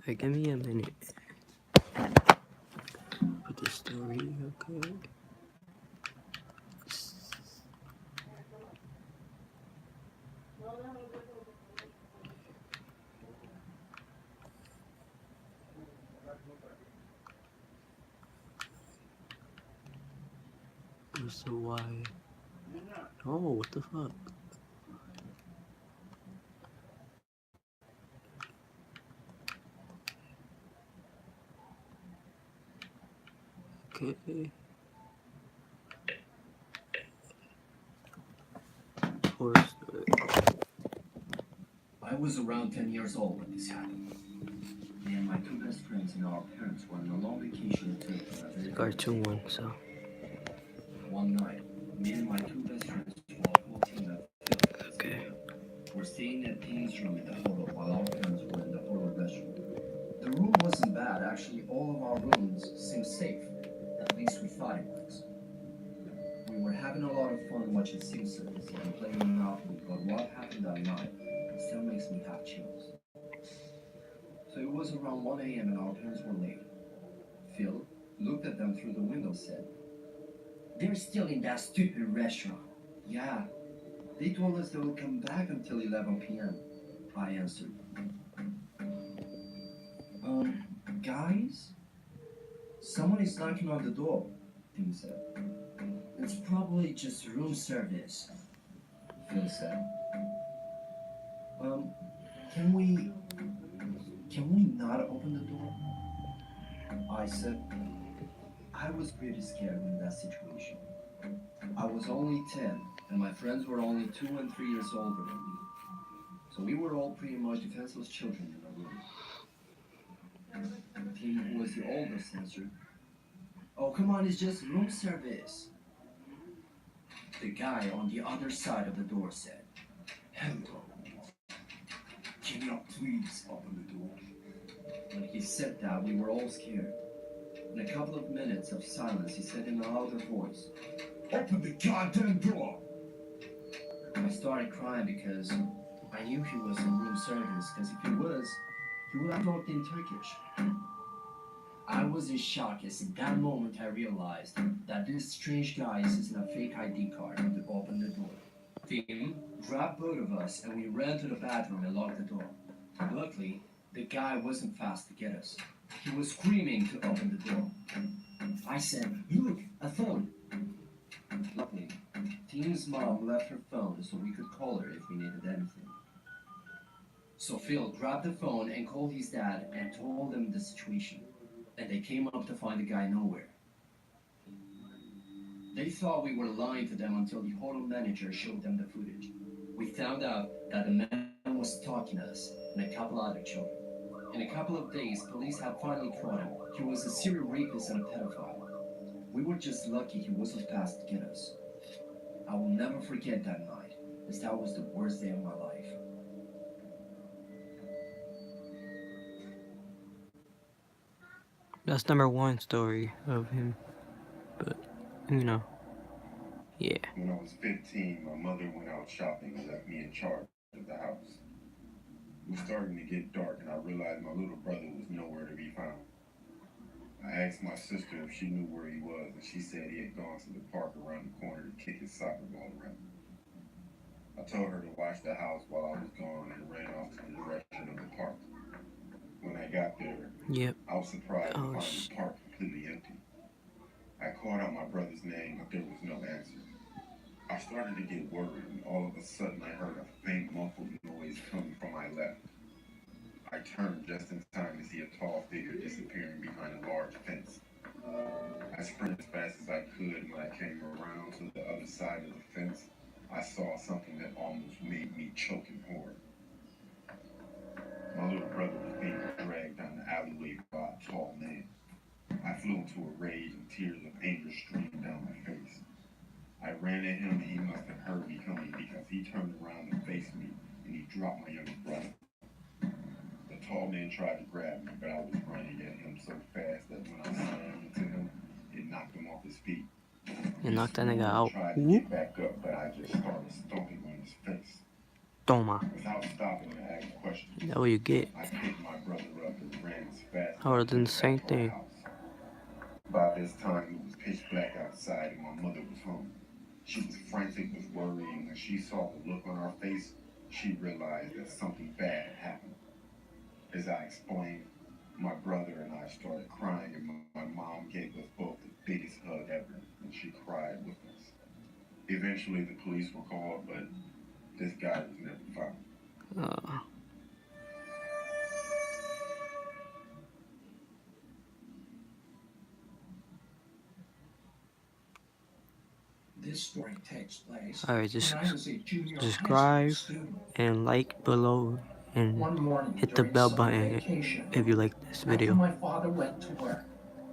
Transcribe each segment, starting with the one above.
Wait, give me a minute. Put the story, okay. So why? Oh, what the fuck? Okay. Horror story. I was around 10 years old when this happened. Me and my two best friends and our parents were on a long vacation trip to a very Cartoon one, so. One night, me and my two best friends, 12, 14, and Phil, Okay. were staying at Tim's room in the hotel while our parents were in the hotel restroom. The room wasn't bad, actually all of our rooms seemed safe. At least we thought it was. We were having a lot of fun watching Simpsons and playing Monopoly, but what happened that night still makes me have chills. So it was around 1 a.m. and our parents were late. Phil looked at them through the window and said, "They're still in that stupid restaurant." "Yeah, they told us they will come back until 11 p.m. I answered. Guys? Someone is knocking on the door," Tim said. "It's probably just room service," Phil said. Um, can we not open the door?" I said. I was pretty scared in that situation. I was only 10, and my friends were only 2 and 3 years older than me. So we were all pretty much defenseless children in the room. Tim, who was the oldest, answered, "Oh, come on, it's just room service." The guy on the other side of the door said, "Hello. Can you please open the door?" When he said that, we were all scared. In a couple of minutes of silence, he said in a louder voice, "Open the goddamn door!" I started crying because I knew he was in room service, because if he was, he would have talked in Turkish. I was in shock as in that moment I realized that this strange guy is using a fake ID card to open the door. Tim grabbed both of us and we ran to the bathroom and locked the door. Luckily, the guy wasn't fast to get us. He was screaming to open the door. I said, "Look, a phone." Luckily, Tim's mom left her phone so we could call her if we needed anything. So Phil grabbed the phone and called his dad and told them the situation. And they came up to find the guy nowhere. They thought we were lying to them until the hotel manager showed them the footage. We found out that the man was stalking us and a couple other children. In a couple of days, police had finally caught him. He was a serial rapist and a pedophile. We were just lucky he wasn't fast to get us. I will never forget that night, as that was the worst day of my life. That's number one story of him. But, you know. Yeah. When I was 15, my mother went out shopping and left me in charge of the house. It was starting to get dark, and I realized my little brother was nowhere to be found. I asked my sister if she knew where he was, and she said he had gone to the park around the corner to kick his soccer ball around. I told her to watch the house while I was gone and ran off to the direction of the park. When I got there, Yep. I was surprised to find the park completely empty. I called out my brother's name, but there was no answer. I started to get worried, and all of a sudden I heard a faint muffled noise coming from my left. I turned just in time to see a tall figure disappearing behind a large fence. I sprinted as fast as I could, and when I came around to the other side of the fence, I saw something that almost made me choke in horror. My little brother was being dragged down the alleyway by a tall man. I flew into a rage, and tears of anger streamed down my face. I ran at him, and he must have heard me coming because he turned around and faced me, and he dropped my younger brother. The tall man tried to grab me, but I was running at him so fast that when I slammed into him, it knocked him off his feet. You knocked that nigga out. Tried to get back up, but I just started stomping on his face. Toma. Without stopping to ask questions, That's what you get. I picked my brother up and ran I would have done the went same back to our thing. house. By this time, it was pitch black outside, and my mother was home. She was frantic with worry, and when she saw the look on our face, she realized that something bad had happened. As I explained, my brother and I started crying, and my mom gave us both the biggest hug ever, and she cried with us. Eventually, the police were called, but this guy was never found. Uh, This story takes place Alright, when just I was a junior high school subscribe student. and like below and One morning hit the during bell summer button vacation, if you like this after video. my father went to work,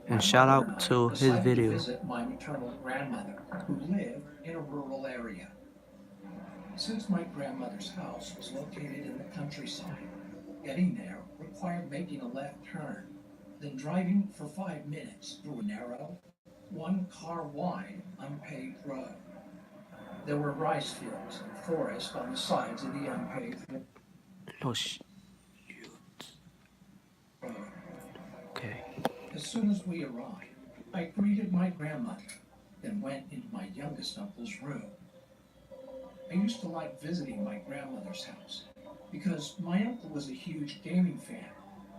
And my shout mother and out I to his decided to video. visit my maternal grandmother, who lived in a rural area. Since my grandmother's house was located in the countryside, getting there required making a left turn, then driving for 5 minutes through a narrow, one-car wide, unpaved road. There were rice fields and forest on the sides of the unpaved Oh shoot. road. Okay. As soon as we arrived, I greeted my grandmother, then went into my youngest uncle's room. I used to like visiting my grandmother's house because my uncle was a huge gaming fan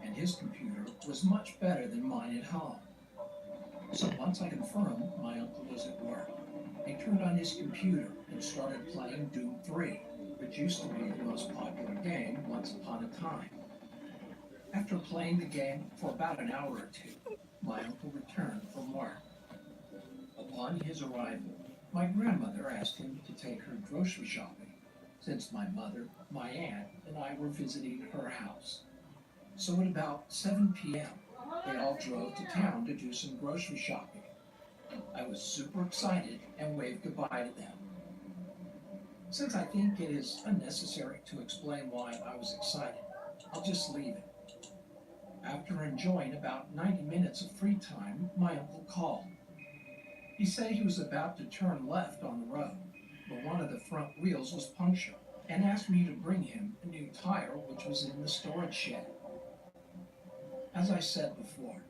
and his computer was much better than mine at home. So once I confirmed my uncle was at work, I turned on his computer and started playing Doom 3, which used to be the most popular game once upon a time. After playing the game for about an hour or two, my uncle returned from work. Upon his arrival, my grandmother asked him to take her grocery shopping, since my mother, my aunt, and I were visiting her house. So at about 7 p.m., they all drove to town to do some grocery shopping. I was super excited and waved goodbye to them. Since I think it is unnecessary to explain why I was excited, I'll just leave it. After enjoying about 90 minutes of free time, my uncle called. He said he was about to turn left on the road, but one of the front wheels was punctured, and asked me to bring him a new tire which was in the storage shed. As I said before,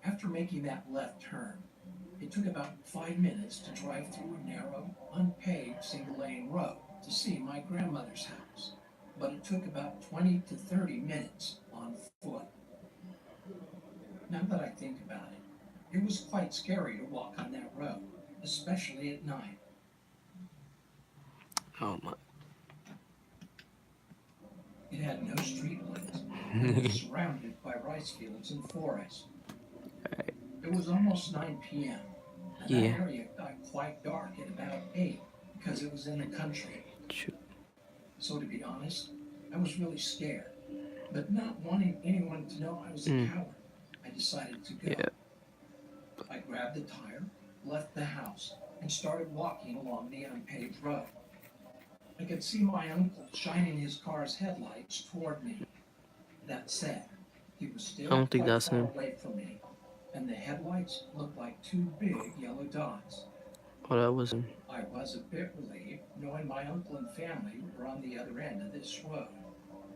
after making that left turn, it took about 5 minutes to drive through a narrow, unpaved single-lane road to see my grandmother's house, but it took about 20 to 30 minutes on foot. Now that I think about it, it was quite scary to walk on that road, especially at night. Oh my. It had no street lights and was surrounded by rice fields and forest. It was almost 9 p.m. and Yeah. that area got quite dark at about 8 because it was in the country. Shoot. So to be honest, I was really scared. But not wanting anyone to know I was a coward, I decided to go. Yeah. I grabbed the tire, left the house, and started walking along the unpaved road. I could see my uncle shining his car's headlights toward me. That said, he was still I don't think quite that's far him. away from me, and the headlights looked like two big yellow dots. Oh, that was him. I was a bit relieved knowing my uncle and family were on the other end of this road,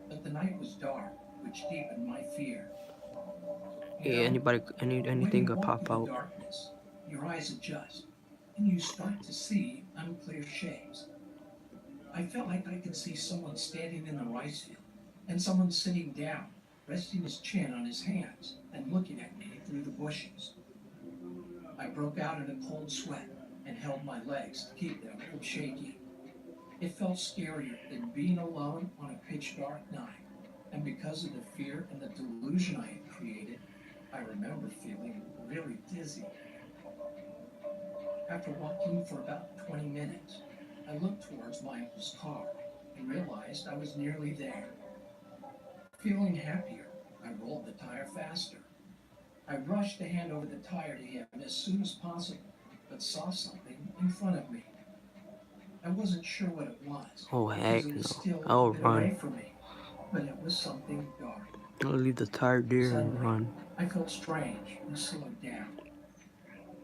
but the night was dark, which deepened my fear. Yeah, anything When you could walk pop in the out. darkness, your eyes adjust, and you start to see unclear shapes. I felt like I could see someone standing in the rice field, and someone sitting down, resting his chin on his hands, and looking at me through the bushes. I broke out in a cold sweat and held my legs to keep them from shaking. It felt scarier than being alone on a pitch dark night, and because of the fear and the delusion I had created, I remember feeling really dizzy. After walking for about 20 minutes, I looked towards my uncle's car and realized I was nearly there. Feeling happier, I rolled the tire faster. I rushed to hand over the tire to him as soon as possible, but saw something in front of me. I wasn't sure what it was, Oh because heck it was no. still a I'll bit away run. from me, but it was something dark. I'll leave the tire there and Suddenly, run. I felt strange and slowed down.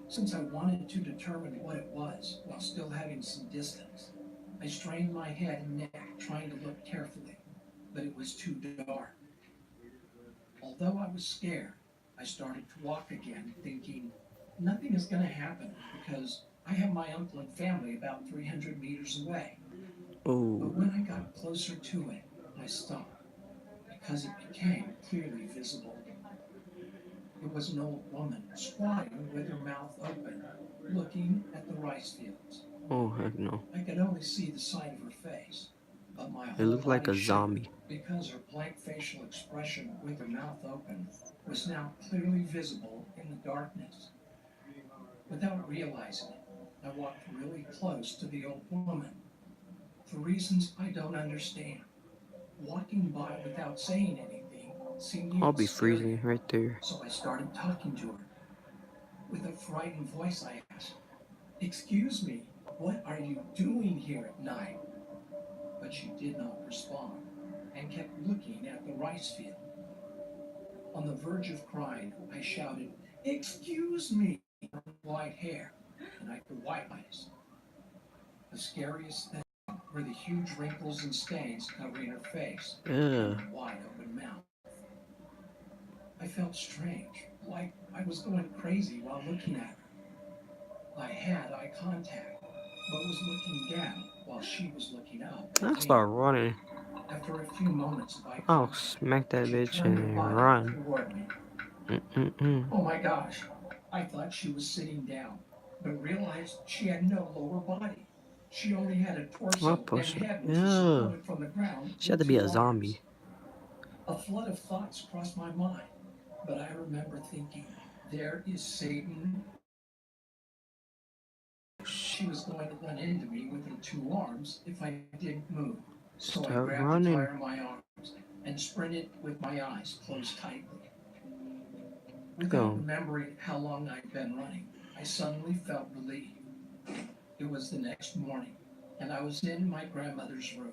Since I wanted to determine what it was while still having some distance, I strained my head and neck trying to look carefully, but it was too dark. Although I was scared, I started to walk again, thinking nothing is going to happen because I have my uncle and family about 300 meters away. Oh, But when I got closer to it, I stopped because it became clearly visible. It was an old woman squatting with her mouth open, looking at the rice fields. oh heck no. I could only see the side of her face, but my It whole looked like body a shook zombie. because her blank facial expression with her mouth open was now clearly visible in the darkness. Without realizing it, I walked really close to the old woman for reasons I don't understand. Walking by without saying anything seemed I'll even be freezing scarier, right there. so I started talking to her. With a frightened voice, I asked, "Excuse me, what are you doing here at night?" But she did not respond and kept looking at the rice field. On the verge of crying, I shouted, "Excuse me!" Her white hair, and I could white eyes. The scariest thing were the huge wrinkles and stains covering her face and Ugh. her wide open mouth. I felt strange, like I was going crazy while looking at her. I had eye contact, but was looking down while she was looking up I at me. start running. After a few moments of eye I'll contact, smack that she bitch turned her and body run. toward me. Mm-mm-mm. Oh my gosh, I thought she was sitting down, but realized she had no lower body. She only had a I'll torso and push it. head which was Yeah. supported from the ground She had with to be two a arms. zombie. A flood of thoughts crossed my mind, but I remember thinking, there is Satan. She was going to run into me with her two arms if I didn't move. So I Start grabbed the running. tire in my arms and sprinted with my eyes closed tightly. Without Go. remembering how long I'd been running, I suddenly felt relieved. It was the next morning, and I was in my grandmother's room.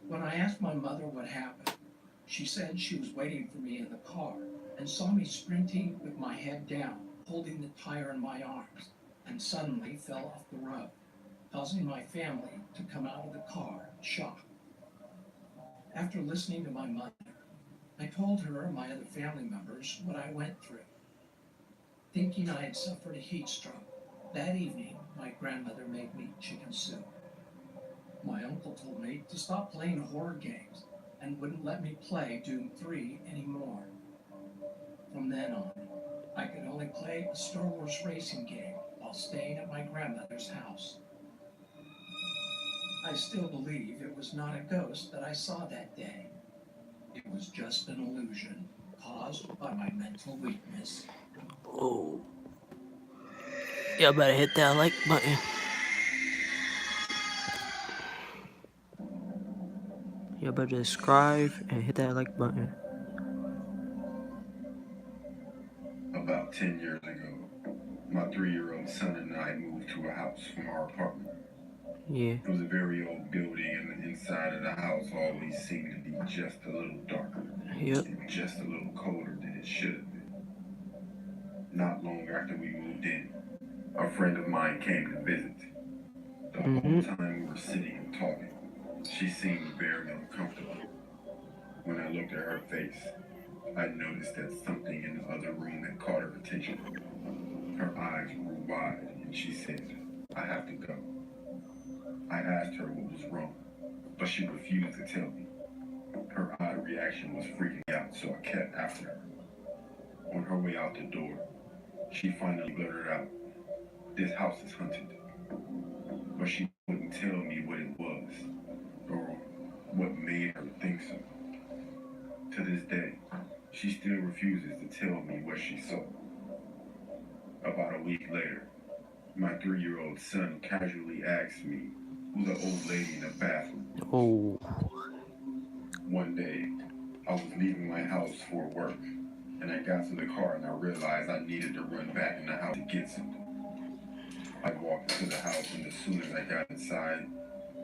When I asked my mother what happened, she said she was waiting for me in the car and saw me sprinting with my head down, holding the tire in my arms, and suddenly fell off the road, causing my family to come out of the car shocked. After listening to my mother, I told her and my other family members what I went through. Thinking I had suffered a heat stroke, that evening my grandmother made me chicken soup. My uncle told me to stop playing horror games and wouldn't let me play Doom 3 anymore. From then on, I could only play a Star Wars racing game while staying at my grandmother's house. I still believe it was not a ghost that I saw that day. It was just an illusion caused by my mental weakness. Oh. Y'all better hit that like button. Y'all better subscribe and hit that like button. About 10 years ago, my 3-year-old son and I moved to a house from our apartment. Yeah. It was a very old building, and the inside of the house always seemed to be just a little darker Yep. and just a little colder than it should have been. Not long after we moved in, a friend of mine came to visit. The whole time we were sitting and talking, she seemed very uncomfortable. When I looked at her face, I noticed that something in the other room had caught her attention. Her eyes grew wide, and she said, "I have to go." I asked her what was wrong, but she refused to tell me. Her odd reaction was freaking me out, so I kept after her. On her way out the door, she finally blurted out, "This house is haunted." But she wouldn't tell me what it was, or what made her think so. To this day, she still refuses to tell me what she saw. About a week later, my 3-year-old son casually asked me who the old lady in the bathroom was. Oh. One day, I was leaving my house for work, and I got to the car and I realized I needed to run back in the house to get something. I walked into the house, and as soon as I got inside,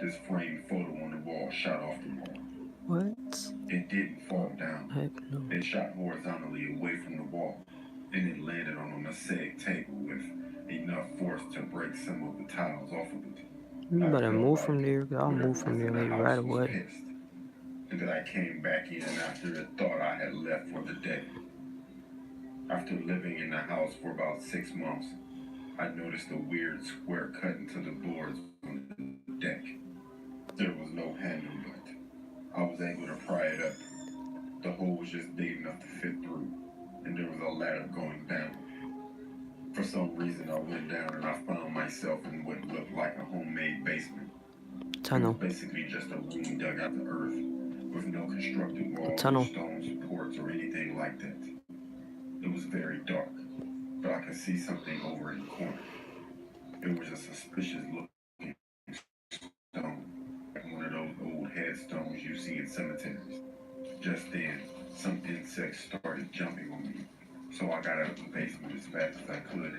this framed photo on the wall shot off the wall. What? It didn't fall down. Heck no. It shot horizontally away from the wall, and it landed on a mosaic table with enough force to break some of the tiles off of it. You I better felt move from like there, 'cause I'll whatever move from was there in the like house right was away. pissed, and that I came back in after it thought I had left for the day. After living in the house for about 6 months, I noticed a weird square cut into the boards on the deck. There was no handle, but I was able to pry it up. The hole was just big enough to fit through, and there was a ladder going down. For some reason, I went down and I found myself in what looked like a homemade basement. It was Tunnel. basically just a room dug out of the earth, with no constructed walls or tunnel. stone supports or anything like that. It was very dark, but I could see something over in the corner. It was a suspicious looking stone, like one of those old headstones you see in cemeteries. Just then, some insects started jumping on me, so I got out of the basement as fast as I could